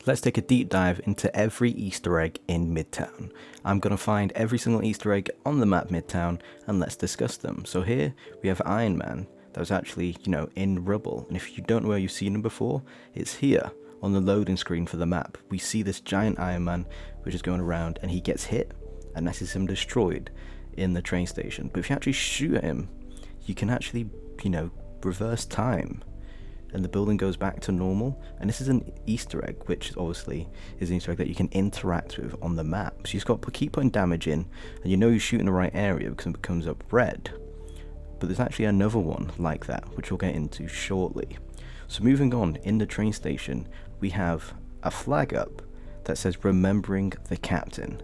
Let's take a deep dive into every Easter egg in Midtown. I'm going to find every single Easter egg on the map Midtown and let's discuss them. So here we have Iron Man that was actually, in rubble. And if you don't know where you've seen him before, it's here on the loading screen for the map. We see this giant Iron Man which is going around and he gets hit and that is him destroyed in the train station. But if you actually shoot him, you can actually, reverse time. And the building goes back to normal. And this is an Easter egg, which obviously is an Easter egg that you can interact with on the map. So you just got to keep putting damage in, and you know you shoot in the right area because it comes up red. But there's actually another one like that, which we'll get into shortly. So moving on, in the train station, we have a flag up that says "Remembering the Captain."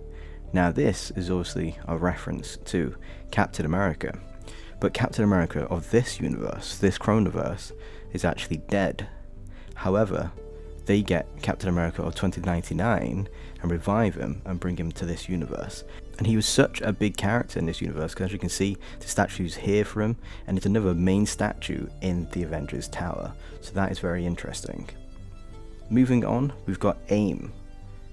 Now this is obviously a reference to Captain America. But Captain America of this universe, this Chronoverse, is actually dead. However, they get Captain America of 2099 and revive him and bring him to this universe. And he was such a big character in this universe because as you can see, the statue's here for him, and it's another main statue in the Avengers Tower. So that is very interesting. Moving on, we've got A.I.M.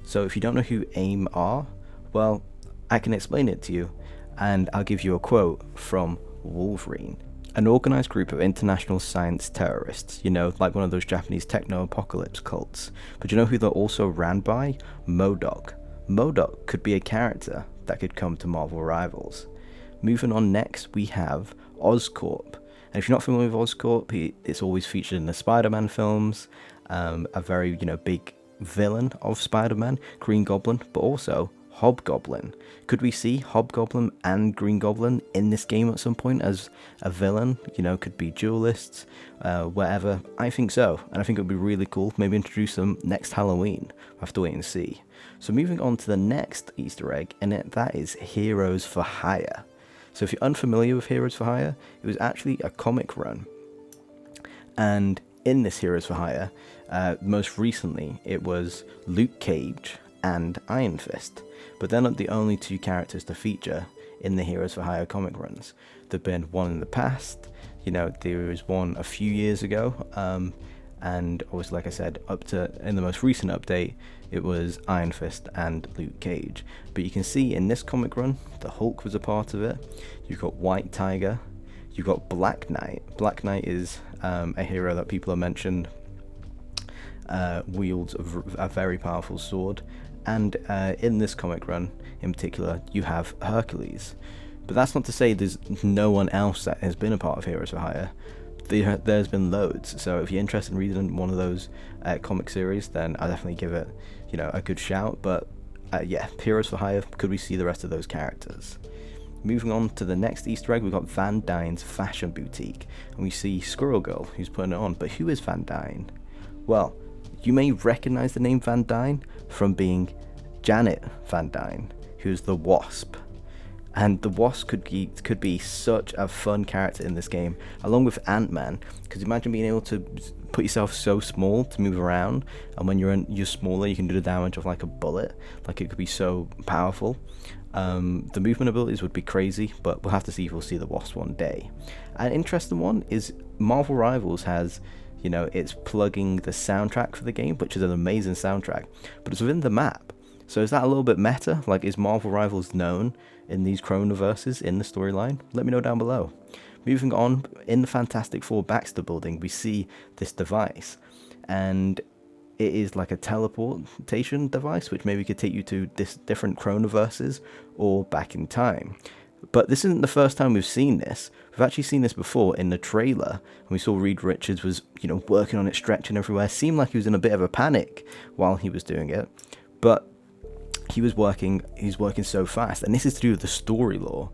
So if you don't know who A.I.M are, well, I can explain it to you, and I'll give you a quote from Wolverine. An organized group of international science terrorists, like one of those Japanese techno-apocalypse cults. But you know who they're also ran by? MODOK. MODOK could be a character that could come to Marvel Rivals. Moving on next, we have OSCORP. And if you're not familiar with OSCORP, it's always featured in the Spider-Man films, a very, big villain of Spider-Man, Green Goblin, but also Hobgoblin. Could we see Hobgoblin and Green Goblin in this game at some point as a villain? Could be duelists, whatever. I think so, and I think it would be really cool. Maybe introduce them next Halloween. We'll have to wait and see. So moving on to the next Easter egg, and that is Heroes for Hire. So if you're unfamiliar with Heroes for Hire, it was actually a comic run. And in this Heroes for Hire, most recently, it was Luke Cage and Iron Fist. But they're not the only two characters to feature in the Heroes for Hire comic runs. There've been one in the past, there was one a few years ago, and obviously, like I said, up to in the most recent update, it was Iron Fist and Luke Cage. But you can see in this comic run, the Hulk was a part of it. You've got White Tiger, you've got Black Knight. Black Knight is a hero that people have mentioned wields a very powerful sword. And in this comic run in particular, you have Hercules. But that's not to say there's no one else that has been a part of Heroes for Hire. There's been loads. So if you're interested in reading one of those comic series, then I'll definitely give it, a good shout. But yeah, Heroes for Hire, could we see the rest of those characters? Moving on to the next Easter egg, we've got Van Dyne's Fashion Boutique. And we see Squirrel Girl, who's putting it on. But who is Van Dyne? Well, you may recognize the name Van Dyne from being Janet Van Dyne, who's the Wasp. And the Wasp could be such a fun character in this game, along with Ant-Man, because imagine being able to put yourself so small to move around, and when you're smaller, you can do the damage of like a bullet. Like, it could be so powerful. The movement abilities would be crazy, but we'll have to see if we'll see the Wasp one day. An interesting one is Marvel Rivals has, it's plugging the soundtrack for the game, which is an amazing soundtrack, but it's within the map. So is that a little bit meta? Like, is Marvel Rivals known in these Chronoverses in the storyline? Let me know down below. Moving on, in the Fantastic Four Baxter building, we see this device, and it is like a teleportation device, which maybe could take you to different Chronoverses or back in time. But this isn't the first time we've seen this. We've actually seen this before in the trailer, and we saw Reed Richards was, working on it, stretching everywhere. Seemed like he was in a bit of a panic while he was doing it, but he's working so fast. And this is to do with the story lore.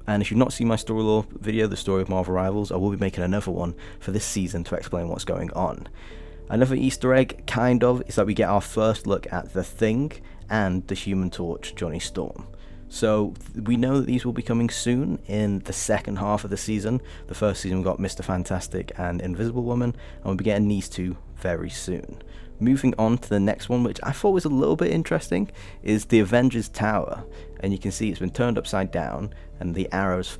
And if you've not seen my story lore video, the story of Marvel Rivals, I will be making another one for this season to explain what's going on. Another Easter egg, kind of, is that we get our first look at the Thing and the Human Torch, Johnny Storm. So we know that these will be coming soon in the second half of the season. The first season we got Mr. Fantastic and Invisible Woman, and we'll be getting these two very soon. Moving on to the next one, which I thought was a little bit interesting, is the Avengers Tower. And you can see it's been turned upside down, and the arrow's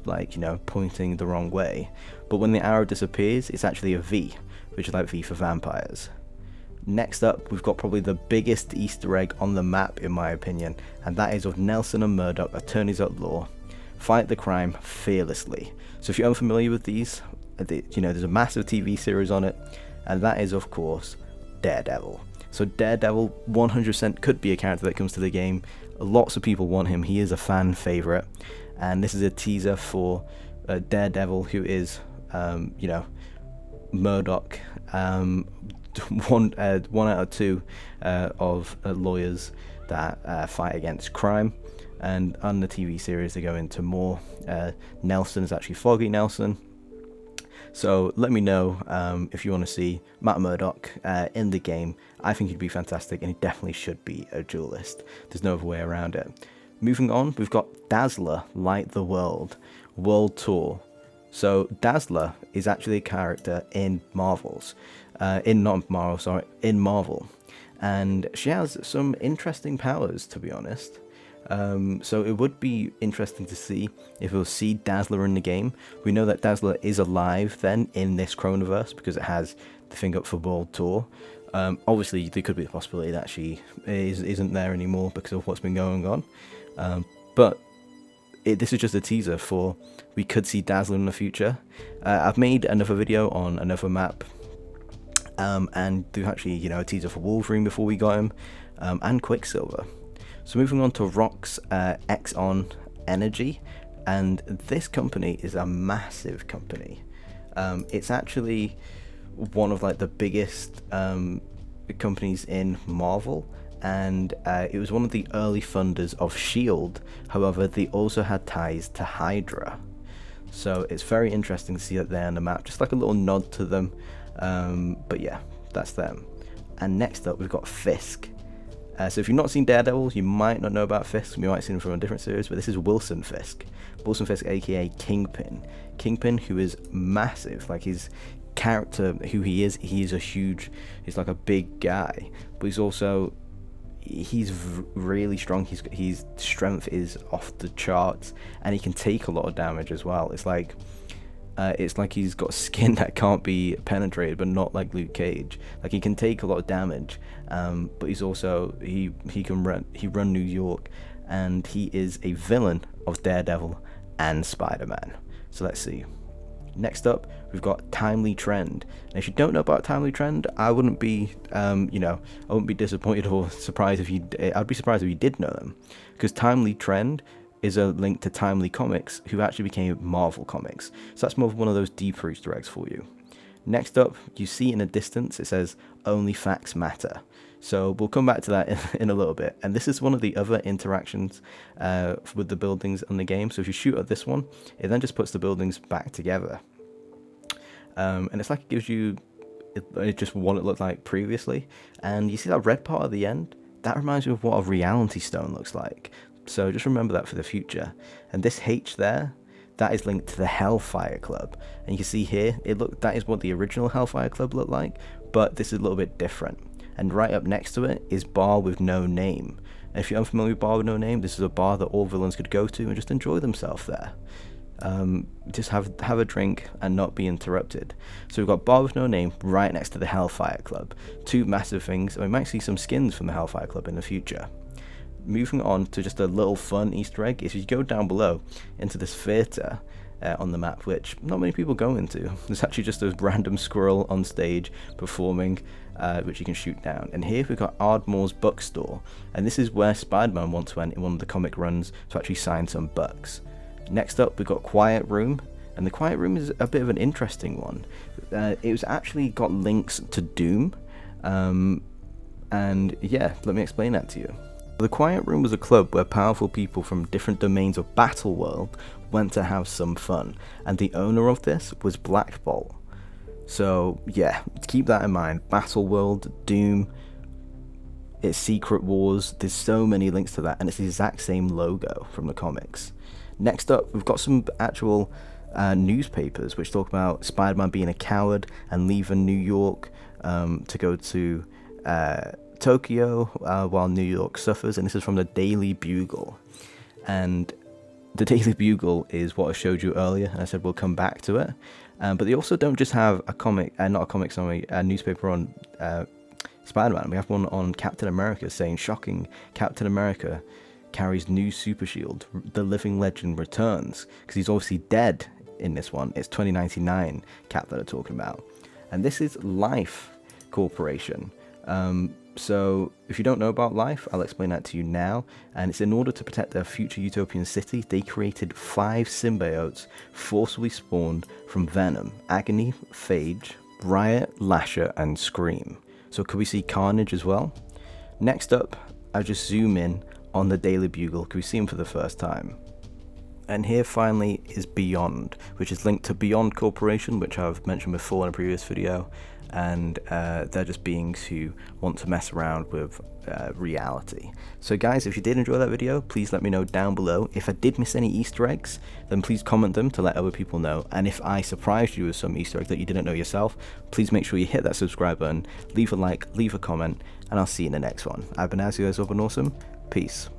pointing the wrong way. But when the arrow disappears, it's actually a V, which is like V for vampires. Next up, we've got probably the biggest Easter egg on the map, in my opinion, and that is of Nelson and Murdoch, attorneys at law, fight the crime fearlessly. So if you're unfamiliar with these, you know, there's a massive TV series on it, and that is, of course, Daredevil. So Daredevil 100% could be a character that comes to the game. Lots of people want him. He is a fan favorite, and this is a teaser for Daredevil, who is, you know, Murdoch. One out of two of lawyers that fight against crime, and on the TV series they go into more. Nelson is actually Foggy Nelson. So let me know if you want to see Matt Murdock in the game. I think he'd be fantastic, and he definitely should be a duelist. There's no other way around it. Moving on, we've got DAZZLER, Light the World Tour. So DAZZLER is actually a character in Marvel, and she has some interesting powers, to be honest. So it would be interesting to see if we'll see DAZZLER in the game. We know that DAZZLER is alive then in this Chronoverse because it has the thing up for World Tour. Obviously there could be the possibility that she isn't there anymore because of what's been going on, but this is just a teaser for we could see DAZZLER in the future. I've made another video on another map, and there's actually, you know, a teaser for Wolverine before we got him, and Quicksilver. So moving on to ROXXON Energy, and this company is a massive company. It's actually one of like the biggest companies in Marvel, and it was one of the early funders of S.H.I.E.L.D. However, they also had ties to Hydra, so it's very interesting to see that they're on the map, just like a little nod to them. But yeah, that's them. And next up we've got Fisk. So if you've not seen Daredevil, you might not know about Fisk. You might have seen him from a different series, but this is Wilson Fisk, aka Kingpin. Kingpin, who is massive. Like his character, who he is he's like a big guy, but he's really strong. His strength is off the charts, and he can take a lot of damage as well. It's like he's got skin that can't be penetrated, but not like Luke Cage. Like he can take a lot of damage, but he's also he run New York, and he is a villain of Daredevil and Spider-Man. So let's see. Next up, we've got Timely Trend. And if you don't know about Timely Trend, I wouldn't be, I wouldn't be disappointed or surprised if I'd be surprised if you did know them, because Timely Trend is a link to Timely Comics, who actually became Marvel Comics. So that's more of one of those deeper Easter eggs for you. Next up, you see in the distance, it says Only Facts Matter. So we'll come back to that in a little bit. And this is one of the other interactions with the buildings on the game. So if you shoot at this one, it then just puts the buildings back together. And it's like it gives you just what it looked like previously. And you see that red part at the end? That reminds me of what a reality stone looks like. So just remember that for the future. And this H there, that is linked to the HellFire Club. And you can see here, that is what the original HellFire Club looked like, but this is a little bit different. And right up next to it is Bar with No Name. And if you're unfamiliar with Bar with No Name, this is a bar that all villains could go to and just enjoy themselves there. Just have a drink and not be interrupted. So we've got Bar with No Name right next to the HellFire Club. Two massive things, and we might see some skins from the HellFire Club in the future. Moving on to just a little fun Easter egg is you go down below into this theatre on the map, which not many people go into. There's actually just a random squirrel on stage performing, which you can shoot down. And here we've got ARDMORES Bookstore, and this is where Spider-Man once went in one of the comic runs to actually sign some books. Next up, we've got Quiet Room, and the Quiet Room is a bit of an interesting one. It was actually got links to Doom, and yeah, let me explain that to you. The Quiet Room was a club where powerful people from different domains of Battleworld went to have some fun, and the owner of this was Black Bolt. So yeah, keep that in mind. Battleworld, Doom, it's Secret Wars, there's so many links to that, and it's the exact same logo from the comics. Next up, we've got some actual newspapers which talk about Spider-Man being a coward and leaving New York to go to Tokyo while New York suffers, and this is from the Daily Bugle. And the Daily Bugle is what I showed you earlier, and I said we'll come back to it. But they also don't just have a newspaper on Spider-Man. We have one on Captain America saying, shocking, Captain America carries new super shield. The living legend returns. Because he's obviously dead in this one. It's 2099 Cap that I'm talking about. And this is Life Corporation. So if you don't know about Life, I'll explain that to you now. And it's in order to protect their future utopian city, they created 5 symbiotes forcibly spawned from Venom, Agony, Phage, Riot, Lasher, and Scream. So could we see Carnage as well? Next up, I'll just zoom in on the Daily Bugle. Could we see him for the first time? And here finally is Beyond, which is linked to Beyond Corporation, which I've mentioned before in a previous video. And they're just beings who want to mess around with reality. So guys, if you did enjoy that video, please let me know down below. If I did miss any Easter eggs, then please comment them to let other people know. And if I surprised you with some Easter egg that you didn't know yourself, please make sure you hit that subscribe button, leave a like, leave a comment, and I'll see you in the next one. I've been As, you guys have been awesome. Peace.